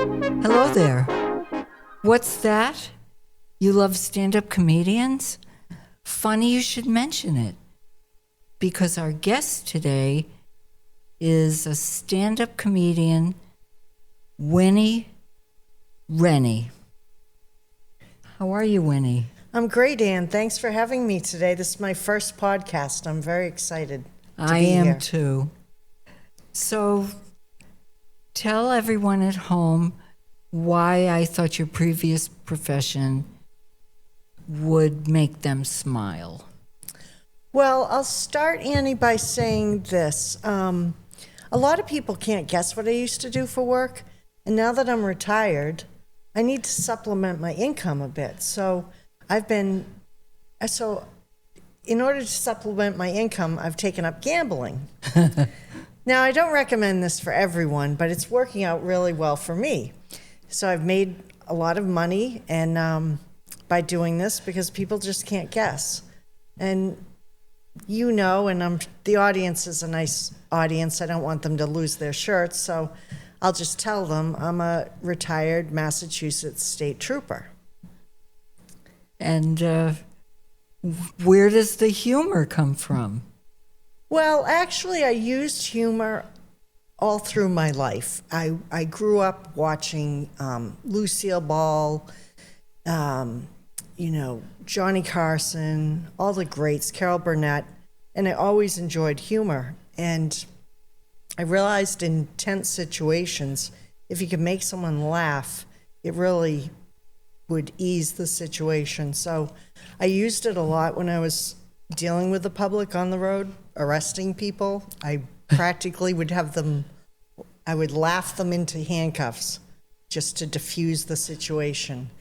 Hello there. What's that? You love stand-up comedians? Funny you should mention it, because our guest today is a stand-up comedian, Winnie Rennie. How are you, Winnie? I'm great, Ann. Thanks for having me today. This is my first podcast. I'm very excited to be here. I am too. So tell everyone at home why I thought your previous profession would make them smile. Well, I'll start, Annie, by saying this. A lot of people can't guess what I used to do for work. And now that I'm retired, I need to supplement my income a bit. So in order to supplement my income, I've taken up gambling. Now, I don't recommend this for everyone, but it's working out really well for me. So I've made a lot of money and by doing this because people just can't guess. And the audience is a nice audience. I don't want them to lose their shirts, so I'll just tell them I'm a retired Massachusetts state trooper. And where does the humor come from? Well, actually, I used humor all through my life. I grew up watching Lucille Ball, Johnny Carson, all the greats, Carol Burnett, and I always enjoyed humor. And I realized in tense situations, if you could make someone laugh, it really would ease the situation. So I used it a lot when I was dealing with the public on the road, arresting people. I practically would I would laugh them into handcuffs just to diffuse the situation.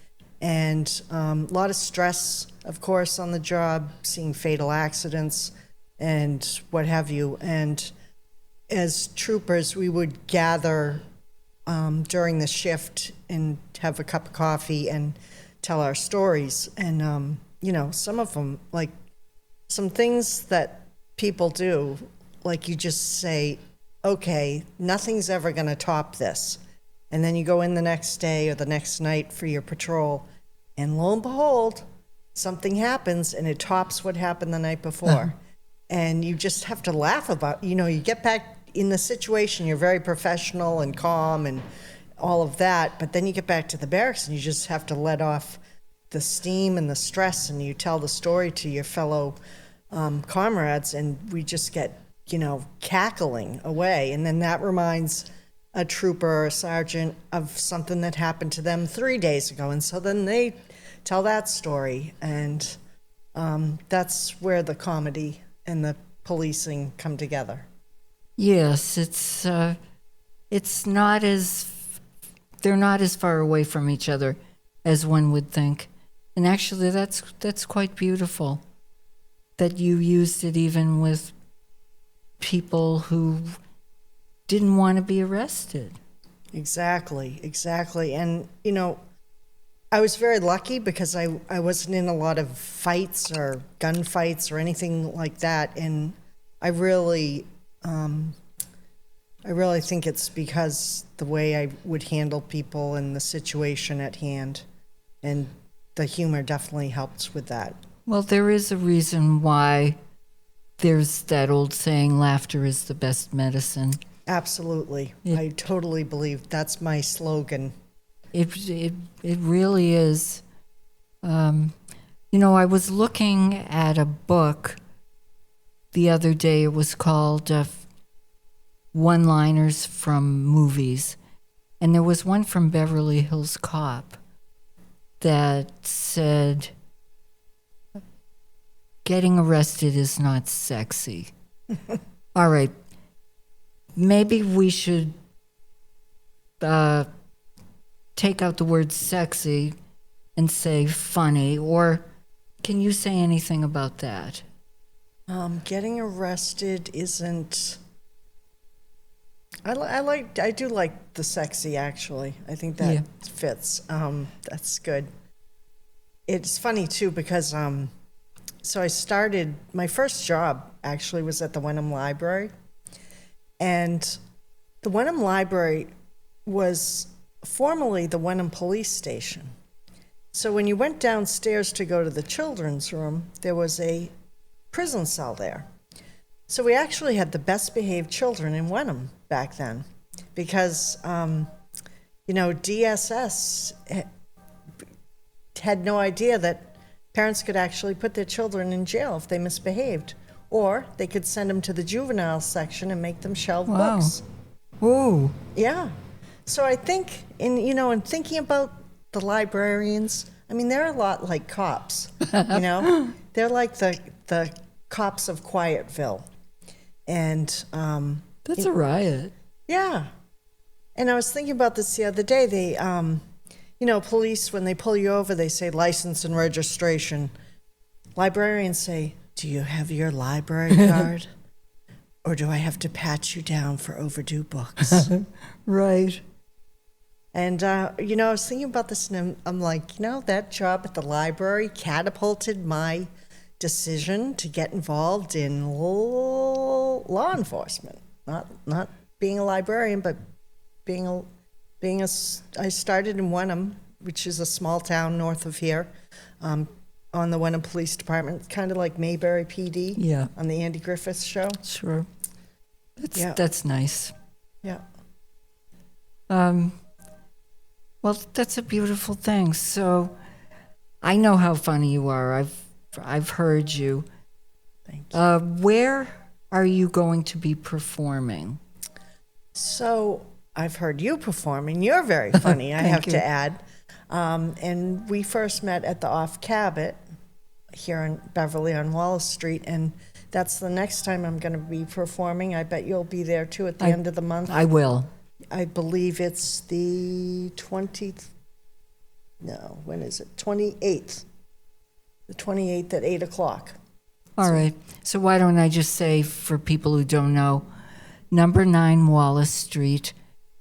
And a lot of stress, of course, on the job, seeing fatal accidents and what have you. And as troopers, we would gather during the shift and have a cup of coffee and tell our stories. And, some of them, like some things that people do, like you just say, okay, nothing's ever going to top this. And then you go in the next day or the next night for your patrol, and lo and behold, something happens and it tops what happened the night before. And you just have to laugh about, you get back in the situation, you're very professional and calm and all of that, but then you get back to the barracks and you just have to let off the steam and the stress, and you tell the story to your fellow comrades, and we just get, cackling away. And then that reminds a trooper or a sergeant of something that happened to them 3 days ago. And so then they tell that story. And that's where the comedy and the policing come together. Yes, it's not they're not as far away from each other as one would think. And actually that's quite beautiful that you used it even with people who didn't want to be arrested. Exactly. And, I was very lucky because I wasn't in a lot of fights or gunfights or anything like that. And I really think it's because the way I would handle people and the situation at hand. And the humor definitely helps with that. Well, there is a reason why there's that old saying, laughter is the best medicine. Absolutely. I totally believe that's my slogan. It really is. I was looking at a book the other day. It was called One-Liners from Movies. And there was one from Beverly Hills Cop that said, getting arrested is not sexy. All right. Maybe we should take out the word sexy and say funny, or can you say anything about that? Getting arrested isn't... I do like the sexy, actually. I think that fits. That's good. It's funny, too, because so I started... My first job, actually, was at the Wenham Library. And the Wenham Library was formerly the Wenham Police Station. So when you went downstairs to go to the children's room, there was a prison cell there. So we actually had the best behaved children in Wenham back then because, DSS had no idea that parents could actually put their children in jail if they misbehaved, or they could send them to the juvenile section and make them shelve books. Ooh. Yeah. So I think in thinking about the librarians, I mean, they're a lot like cops, They're like the cops of Quietville. And That's a riot. yeah. And I was thinking about this the other day. They police, when they pull you over, they say license and registration. Librarians say, do you have your library card? Or do I have to pat you down for overdue books? Right. And, I was thinking about this, and I'm like, that job at the library catapulted my decision to get involved in law enforcement. Not being a librarian, but I started in Wenham, which is a small town north of here, on the Wenham Police Department, kind of like Mayberry PD. Yeah. On the Andy Griffith Show. Sure. That's nice. Yeah. Well, that's a beautiful thing. So, I know how funny you are. I've heard you. Thank you. Where are you going to be performing? So I've heard you perform, and you're very funny, I have to add. And we first met at the Off Cabot here in Beverly on Wallace Street, and that's the next time I'm going to be performing. I bet you'll be there too at the end of the month. I will. I believe it's the 20th. No, when is it? 28th. The 28th at 8 o'clock. All right. So why don't I just say, for people who don't know, number 9 Wallace Street,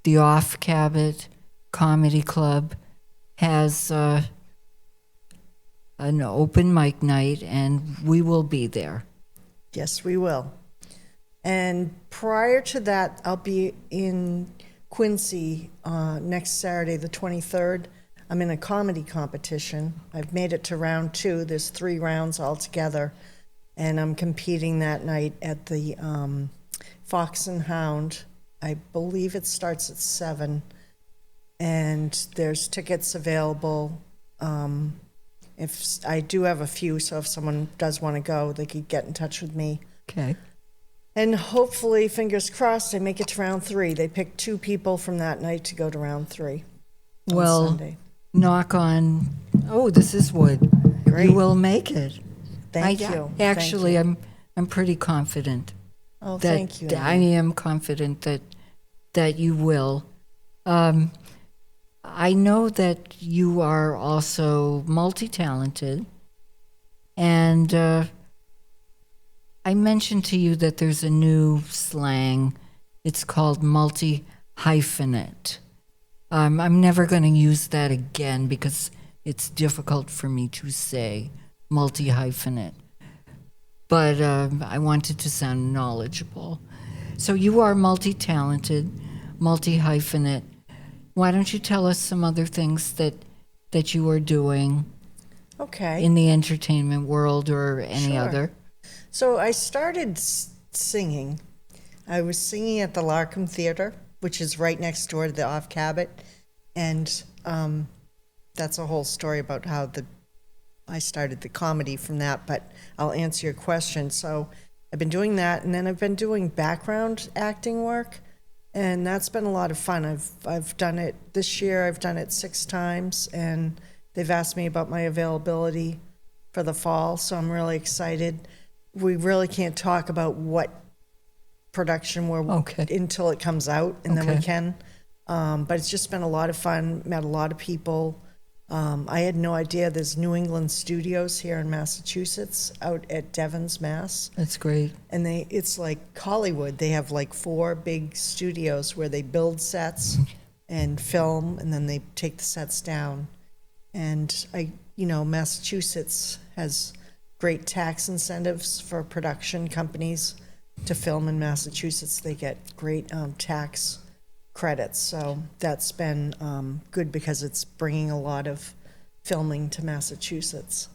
the Off Cabot Comedy Club has an open mic night, and we will be there. Yes, we will. And prior to that, I'll be in Quincy next Saturday, the 23rd. I'm in a comedy competition. I've made it to round 2. There's 3 rounds altogether. And I'm competing that night at the Fox and Hound. I believe it starts at 7. And there's tickets available. If I do have a few, so if someone does want to go, they could get in touch with me. Okay. And hopefully, fingers crossed, I make it to round 3. They picked 2 people from that night to go to round 3 on Sunday. Knock on. Oh, this is wood. Great. You will make it. Thank you. Actually, Thank you. I'm pretty confident. Oh, that, thank you. I am confident that you will. I know that you are also multi-talented, and I mentioned to you that there's a new slang. It's called multi-hyphenate. I'm never going to use that again because it's difficult for me to say multi-hyphenate. But I wanted to sound knowledgeable. So you are multi-talented, multi-hyphenate. Why don't you tell us some other things that you are doing in the entertainment world or any other? So I started singing. I was singing at the Larkham Theater, which is right next door to the Off Cabot. And that's a whole story about how I started the comedy from that, but I'll answer your question. So I've been doing that, and then I've been doing background acting work, and that's been a lot of fun. I've done it this year. I've done it 6 times, and they've asked me about my availability for the fall, so I'm really excited. We really can't talk about what production we're until it comes out, and then we can. But it's just been a lot of fun. Met a lot of people. I had no idea there's New England studios here in Massachusetts out at Devon's, Mass. That's great. And it's like Hollywood. They have like 4 big studios where they build sets and film, and then they take the sets down. And Massachusetts has great tax incentives for production companies to film in Massachusetts. They get great tax credits. So that's been good because it's bringing a lot of filming to Massachusetts.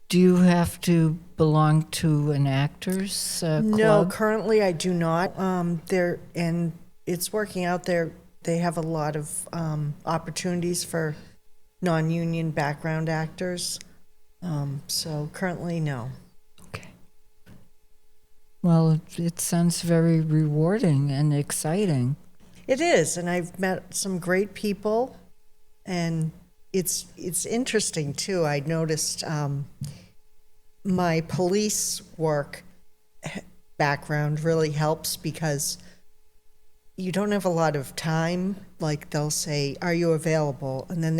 Do you have to belong to an actors No, club? currently I do not. And it's working out there. They have a lot of opportunities for non-union background actors. So currently, no. Okay. Well, it sounds very rewarding and exciting. It is, and I've met some great people, and it's interesting too. I noticed my police work background really helps because you don't have a lot of time. Like they'll say, "Are you available?" And then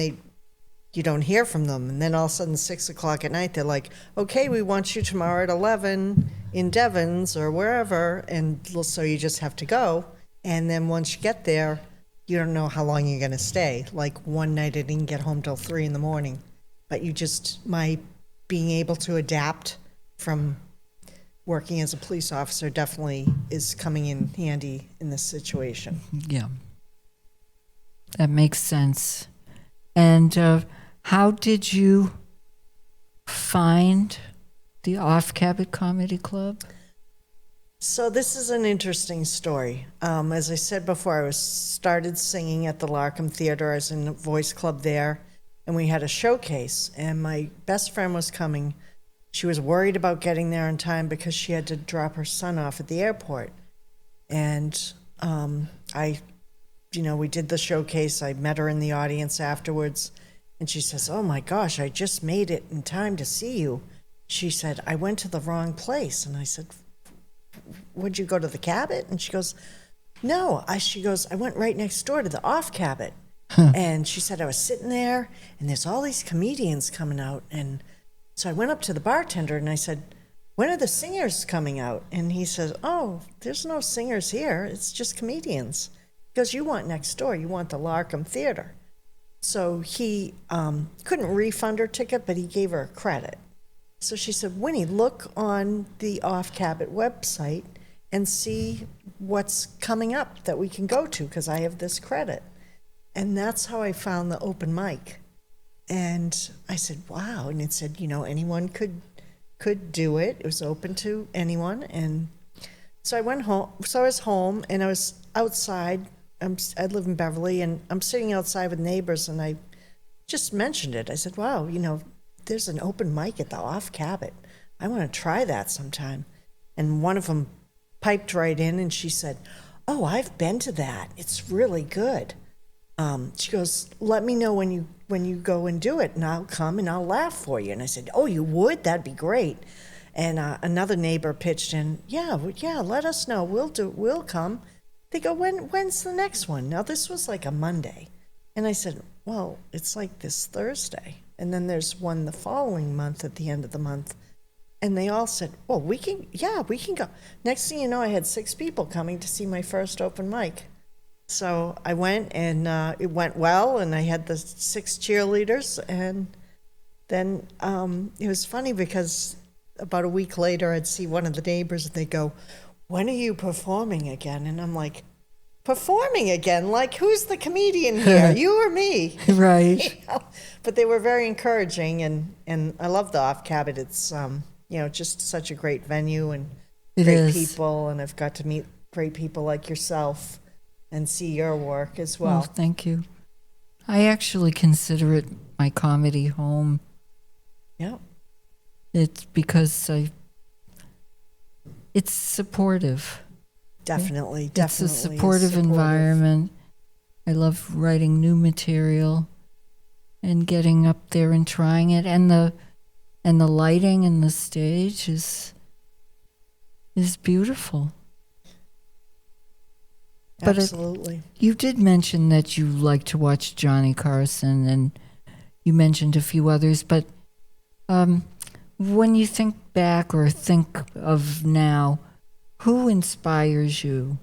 you don't hear from them, and then all of a sudden 6 o'clock at night they're like, "Okay, we want you tomorrow at 11 in Devon's or wherever," and so you just have to go. And then once you get there, you don't know how long you're going to stay. Like one night I didn't get home till 3 a.m, but my being able to adapt from working as a police officer definitely is coming in handy in this situation. Yeah. That makes sense. And how did you find the Off-Cabot Comedy Club? So this is an interesting story. As I said before, I started singing at the Larkham Theater. I was in a voice club there, and we had a showcase, and my best friend was coming. She was worried about getting there in time because she had to drop her son off at the airport. And we did the showcase. I met her in the audience afterwards, and she says, "Oh my gosh, I just made it in time to see you." She said, "I went to the wrong place." And I said, "Would you go to the Cabot?" And she goes, "No." She goes, "I went right next door to the Off-Cabot." And she said, "I was sitting there, and there's all these comedians coming out." And so I went up to the bartender, and I said, "When are the singers coming out?" And he says, "Oh, there's no singers here. It's just comedians." He goes, "You want next door. You want the Larkham Theater." So he couldn't refund her ticket, but he gave her a credit. So she said, "Winnie, look on the Off-Cabot website and see what's coming up that we can go to, because I have this credit." And that's how I found the open mic. And I said, "Wow." And it said, anyone could do it. It was open to anyone. And so I went home. So I was home, and I was outside. I live in Beverly, and I'm sitting outside with neighbors, and I just mentioned it. I said, "Wow, there's an open mic at the Off-Cabot. I want to try that sometime." And one of them piped right in, and she said, "Oh, I've been to that. It's really good." She goes, "Let me know when you go and do it, and I'll come and I'll laugh for you." And I said, "Oh, you would? That'd be great." And another neighbor pitched in, "Yeah, let us know. We'll come." They go, "When's the next one?" Now this was like a Monday, and I said, "Well, it's like this Thursday, and then there's one the following month at the end of the month." And they all said, "Well, we can go." Next thing you know, I had 6 people coming to see my first open mic. So I went, and it went well, and I had the 6 cheerleaders. And then it was funny because about a week later, I'd see one of the neighbors, and they go, "When are you performing again?" And I'm like, "Performing again? Like, who's the comedian here, you or me?" Right. But they were very encouraging, and I love the Off-Cabot. It's just such a great venue, and It great is. people, and I've got to meet great people like yourself and see your work as well. Well, thank you. I actually consider it my comedy home. Yeah. It's because it's supportive. Definitely. It's a is supportive environment. I love writing new material and getting up there and trying it, and the lighting and the stage is beautiful. But Absolutely. You did mention that you like to watch Johnny Carson, and you mentioned a few others, but when you think back or think of now, who inspires you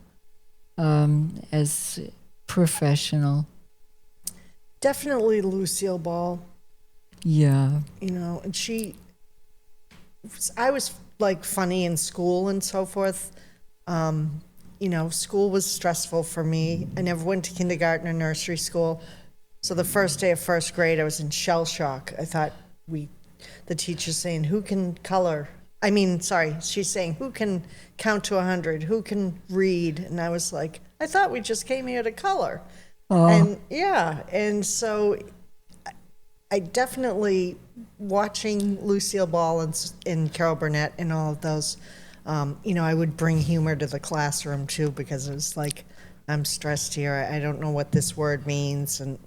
as professional? Definitely Lucille Ball. Yeah. And I was like funny in school and so forth. school was stressful for me. I never went to kindergarten or nursery school. So the first day of first grade, I was in shell shock. I thought the teacher's saying, who can color? She's saying, who can count to 100? Who can read? And I was like, I thought we just came here to color. Oh. And so I definitely, watching Lucille Ball and Carol Burnett and all of those, I would bring humor to the classroom too, because it was like, I'm stressed here. I don't know what this word means, and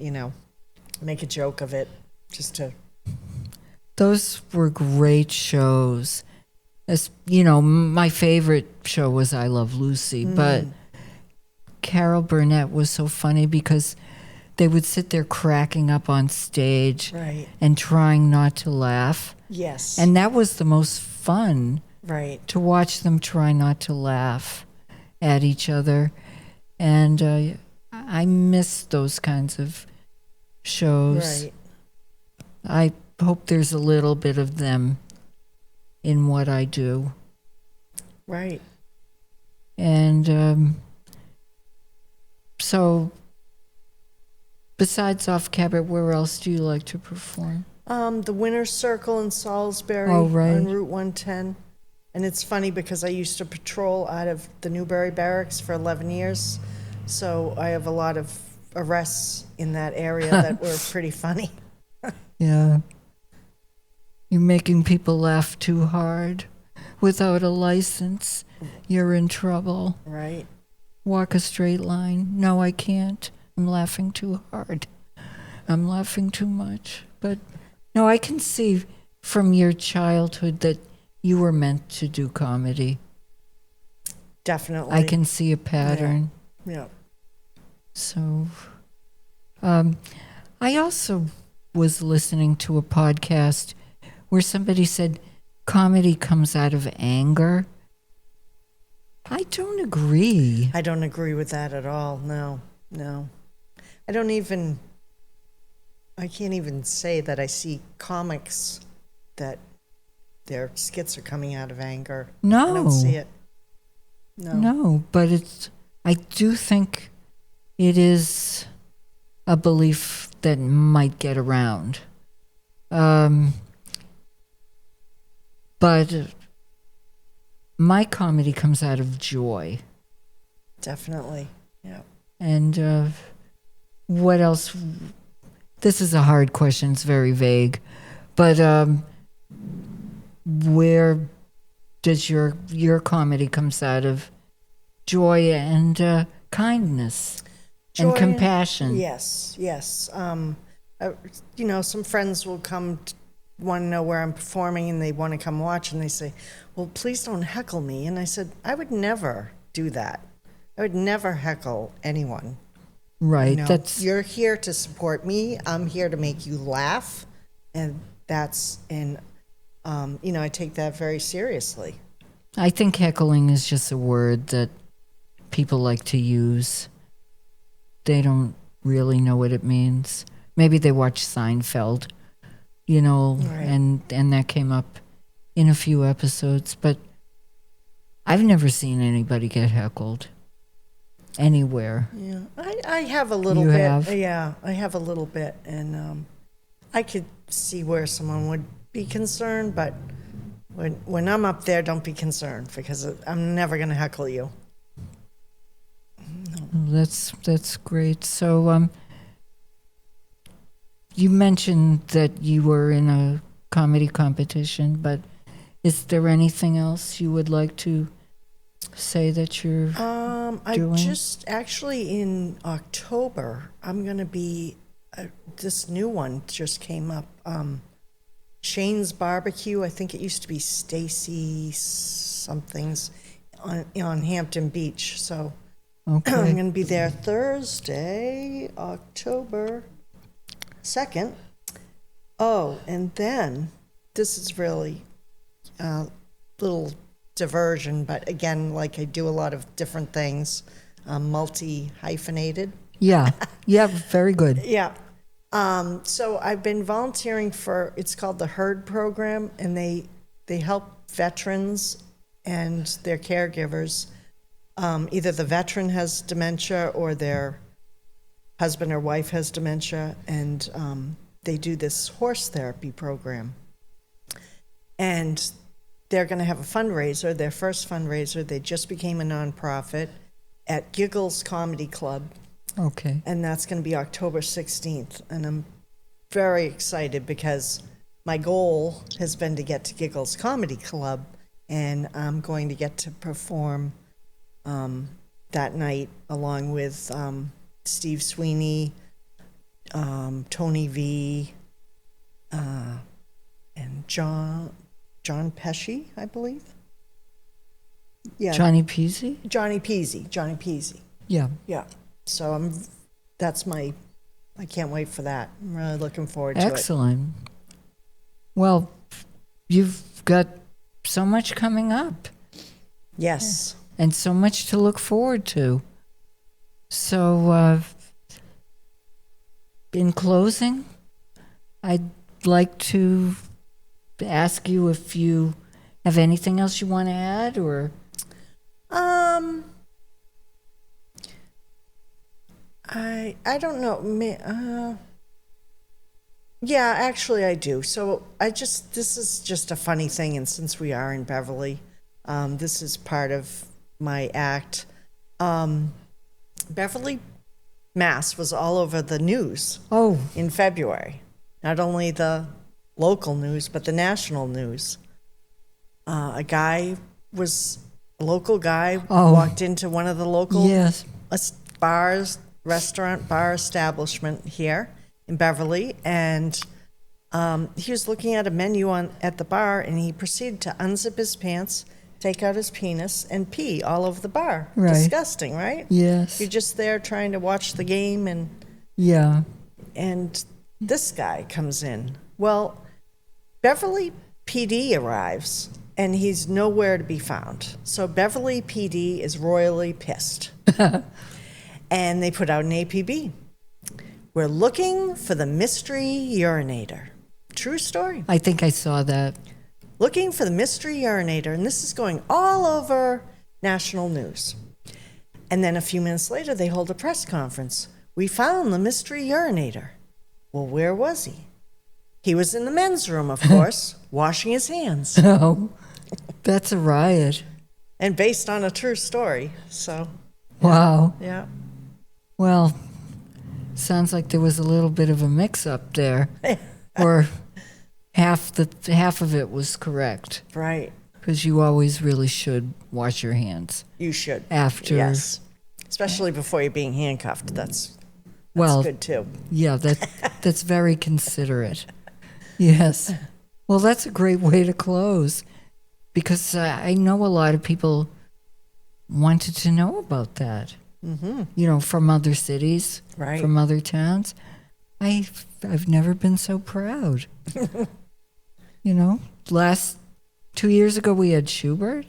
make a joke of it, just to. Those were great shows. As my favorite show was I Love Lucy, but Carol Burnett was so funny because they would sit there cracking up on stage, Right. and trying not to laugh. Yes. And that was the most fun, Right. to watch them try not to laugh at each other. And I miss those kinds of shows. Right. I hope there's a little bit of them in what I do. Right. And so, besides off cabaret, where else do you like to perform? The Winner's Circle in Salisbury Oh, right. on Route 110. And it's funny because I used to patrol out of the Newbury Barracks for 11 years. So I have a lot of arrests in that area that were pretty funny. Yeah. You're making people laugh too hard. Without a license, you're in trouble. Right. Walk a straight line. No, I can't. I'm laughing too hard. I'm laughing too much. But no, I can see from your childhood that you were meant to do comedy. Definitely. I can see a pattern. Yeah. So, I also was listening to a podcast where somebody said comedy comes out of anger. I don't agree. I don't agree with that at all. No. I can't even say that I see comics that their skits are coming out of anger. No. I don't see it. No, but I do think it is a belief that might get around. But my comedy comes out of joy. Definitely. Yeah. And what else? This is a hard question. It's very vague. But where does your comedy comes out of joy and kindness Joy and compassion? Yes. Some friends will come want to know where I'm performing, and they want to come watch, and they say, well, please don't heckle me. And I said, I would never do that. I would never heckle anyone. Right. You're here to support me. I'm here to make you laugh. And I take that very seriously. I think heckling is just a word that people like to use. They don't really know what it means. Maybe they watch Seinfeld, Right. and that came up in a few episodes, but I've never seen anybody get heckled anywhere. Yeah, I have a little You bit. have? Yeah, I have a little bit, and I could see where someone would be concerned, but when I'm up there, don't be concerned, because I'm never going to heckle you. That's great. So, you mentioned that you were in a comedy competition, but is there anything else you would like to say that you're I doing? just actually in October, I'm going to be. This new one just came up. Shane's Barbecue. I think it used to be Stacy something's on Hampton Beach. So Okay. I'm going to be there Thursday, October 2nd. Oh, and then this is really a little diversion, but again, like I do a lot of different things, multi-hyphenated. Yeah, very good. Yeah. So I've been volunteering for, it's called the HERD program, and they help veterans and their caregivers Either the veteran has dementia or their husband or wife has dementia, and they do this horse therapy program. And they're going to have a fundraiser, their first fundraiser. They just became a nonprofit at Giggles Comedy Club. Okay. And that's going to be October 16th. And I'm very excited because my goal has been to get to Giggles Comedy Club, and I'm going to get to perform that night along with Steve Sweeney, Tony V, and John Pesci, I believe. Yeah, Johnny Peasy? Johnny Peasy. Yeah. Yeah. So I can't wait for that. I'm really looking forward to it. Excellent. Well, you've got so much coming up Yes. and so much to look forward to. So, in closing, I'd like to ask you if you have anything else you want to add, or I don't know. Yeah, actually I do. So this is just a funny thing, and since we are in Beverly, this is part of my act. Beverly, Mass was all over the news in February. Not only the local news, but the national news. A local guy walked into one of the local restaurant bar establishment here in Beverly, and he was looking at a menu at the bar, and he proceeded to unzip his pants, take out his penis, and pee all over the bar. Right. Disgusting, right? Yes. You're just there trying to watch the game, and this guy comes in. Well, Beverly PD arrives, and he's nowhere to be found. So Beverly PD is royally pissed. And they put out an APB. We're looking for the mystery urinator. True story. I think I saw that. Looking for the mystery urinator, and this is going all over national news. And then a few minutes later, they hold a press conference. We found the mystery urinator. Well, where was he? He was in the men's room, of course, washing his hands. Oh, that's a riot. And based on a true story, so. Wow. Yeah. Well, sounds like there was a little bit of a mix-up there, or half of it was correct. Right. Because you always really should wash your hands. You should. After. Yes. Especially before you're being handcuffed. That's good too. Yeah, that's very considerate. Yes. Well, that's a great way to close, because I know a lot of people wanted to know about that. Mm-hmm. From other cities, right, from other towns. I've never been so proud. Last 2 years ago we had Schubert,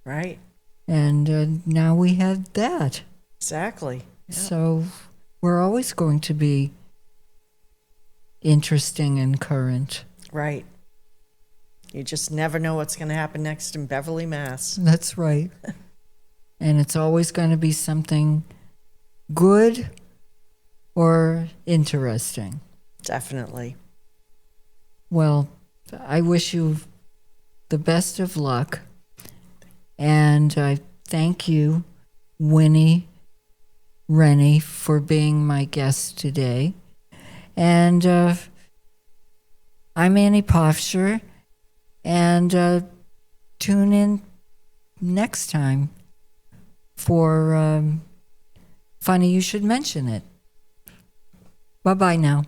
right, and now we had that. Exactly. Yep. So we're always going to be interesting and current. Right. You just never know what's going to happen next in Beverly, Mass. That's right. And it's always going to be something good or interesting. Definitely. Well, I wish you the best of luck. And I thank you, Winnie Rennie, for being my guest today. And I'm Annie Pofcher. And tune in next time for Funny You Should Mention It. Bye-bye now.